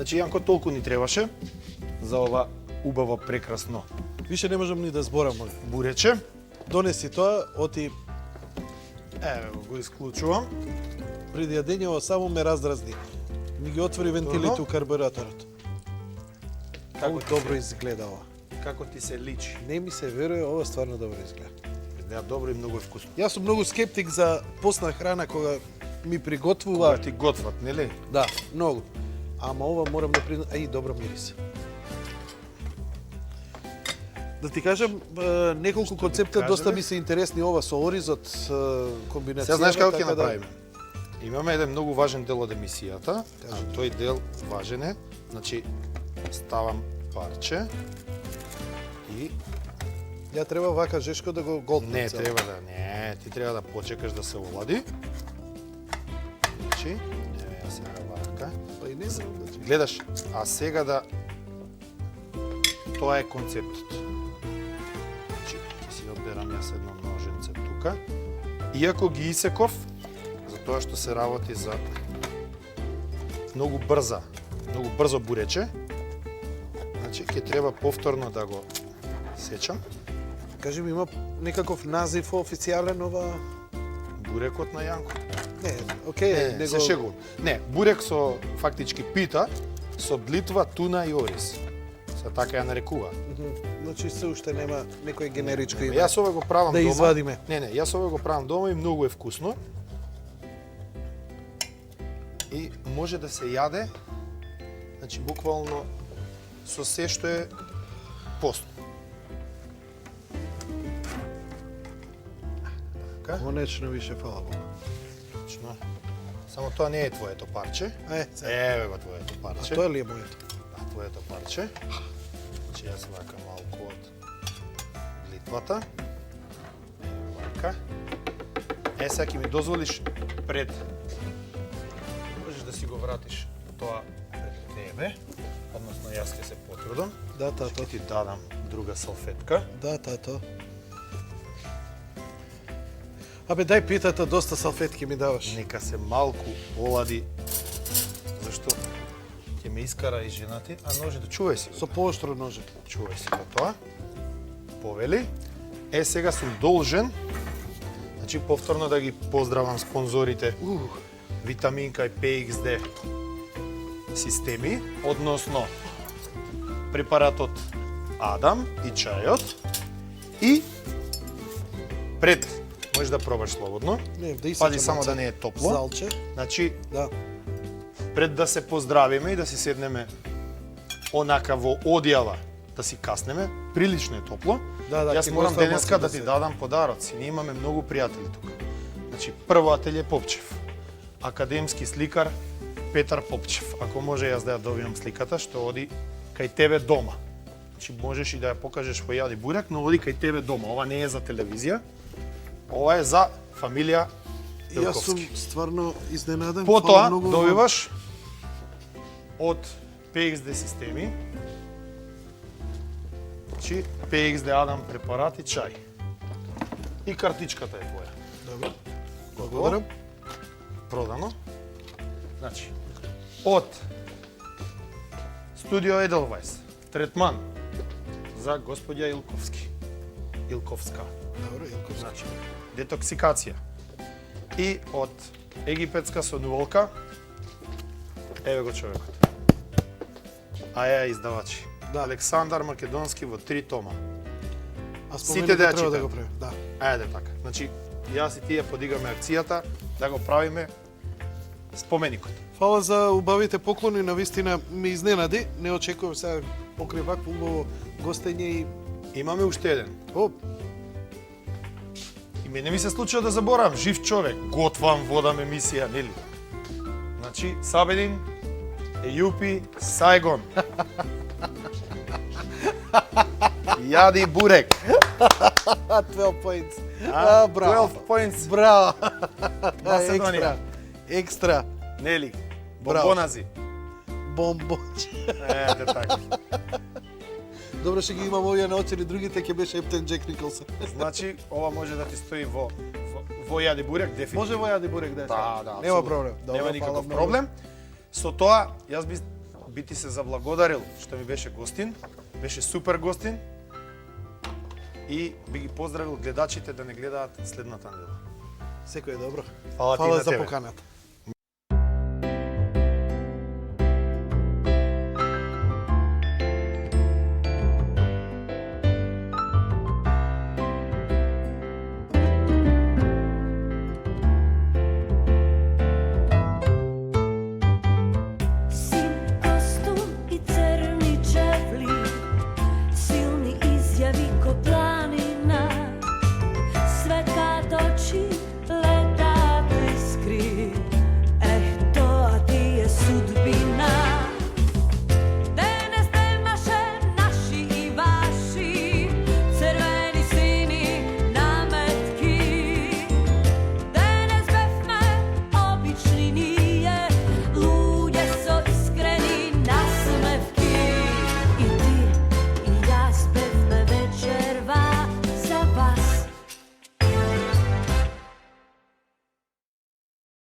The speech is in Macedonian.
Значи, Јанко, толку ни требаше за ова убаво, прекрасно Више не можам ни да зборам. бурече. Донеси тоа, оти Еве го исклучувам. преди јадење, само ме раздразни. Ми ги отвори вентилите у карбураторот. Како ти добро се- изгледа ова. Како ти се личи? Не ми се веруе, ова стварно добро изгледа. Изгледа добро и многу е вкусно. Јас сум многу скептик за постна храна кога ми Кога приготвува. ти готват, нели? Да, многу. Ама ова морам да признам, и добро мирисе. Да ти кажам, неколку концепта кажа, доста бе? ми се интересни ова со оризот, комбинација. Сега знаеш како ќе направиме? Имаме еден многу важен дел од емисијата, а Кажи. тој дел важен е, значи ставам парче и Ја треба вака жешко да го голтнам. не цел. треба да, не, ти треба да почекаш да се олади. Значи, еве ја сега вака. Па и не знам да ти... Гледаш, а сега да тоа е концептот. Значи, ќе си одберам јас едно ноженце тука. Иако ги исеков, затоа што се работи за многу брзо бурече, значи ќе треба повторно да го сечам. Кажи ми, има некаков назив официјален ова... Бурекот на Јанко. Не, окей, Не, се шегувам. Не, бурек со фактички пита, со блитва, туна и ориз. Се така ја нарекува. Значи се уште нема некој генеричко име. Јас ова го правам Да дома. извадиме. Не, јас ова го правам дома и многу е вкусно. И може да се јаде, значи буквално со се што е постно. Така, Конечно више, фала Богу. точно. Само тоа не е твоето парче. Еве го твоето А парче. тоа ли е моето? Да, твоето парче. Значи јас вака малку од блитвата. Ево вака. Сега ќе ми дозволиш пред... Можеш да си го вратиш тоа пред тебе. Односно јас ќе се потрудам. Да, тато. Ќе ти дадам друга салфетка. Да, тато. Абе, дај питата, доста салфетки ми даваш. Нека се малку олади. Зашто ќе ме искара и женати. А ножите, чувај си го. Со поостро ноже. Чувај си го тоа. Повели. Сега сум должен, значи повторно да ги поздравам спонзорите Витаминка и PXD системи, односно препаратот Адам и чајот и пред, можеш да пробаш слободно, Не, да пази само да не е топло, Залче. значи Да. пред да се поздравиме и да си седнеме онака во одјава, да си каснеме, прилично е топло. Да, Јас ќе морам оставам денеска да се. ти дадам подароци. Ние имаме многу пријатели тука. Значи, прво ателје Попчев, академски сликар Петар Попчев. Ако може јас да ја добијам сликата што оди кај тебе дома. Значи, можеш и да ја покажеш во Јади Бурек, но оди кај тебе дома. Ова не е за телевизија. Ова е за фамилија Јас сум Белковски. стварно изненаден. Потоа Фала многу. добиваш од PXD системи, значи PXD Адам препарат и чај. И картичката е твоја. Добро. Благодарам. Продано. Значи, од Студио Еделвајс, третман за господја Илковски. Илковска. Добро, Илковски. Значи, детоксикација. И од египетска сонувалка, еве го човекот. А ја издавачи. Да. Александар Македонски во 3 тома. А Сите да ја треба да читаме. го правим. Да. Ајде така. Значи, јас и тие подигаме акцијата да го правиме споменикот. Фала за убавите поклони, на вистина ми изненади. Не очекувам сега покрај вакво убаво гостење и... Имаме уште еден. О, И мене ми се случува да заборавам, жив човек, готвам, водам емисија, нели? Значи, Сабедин, Ејупи, Сайгон. Јади Бурек. 12 points. Браво. 12 points, Браво. Маседонија. Екстра. Нели? Браво. Бомбонази. Бомбоч. Ете така. Добро, ще ги имам овие научени, другите ќе беше Ептен Джек Николсон. Значи, ова може да ти стои во Јади Бурек, дефинитивно. Може во Јади Бурек да е. Да, да. Нема апсолутно. проблем. Нема Добро, никаков фала многу. проблем. Со тоа, јас би би ти се заблагодарил што ми беше гостин, беше супер гостин и би ги поздравил гледачите да не гледаат следната недела. Секој е добро. Фала ти Фала на за тебе. поканата.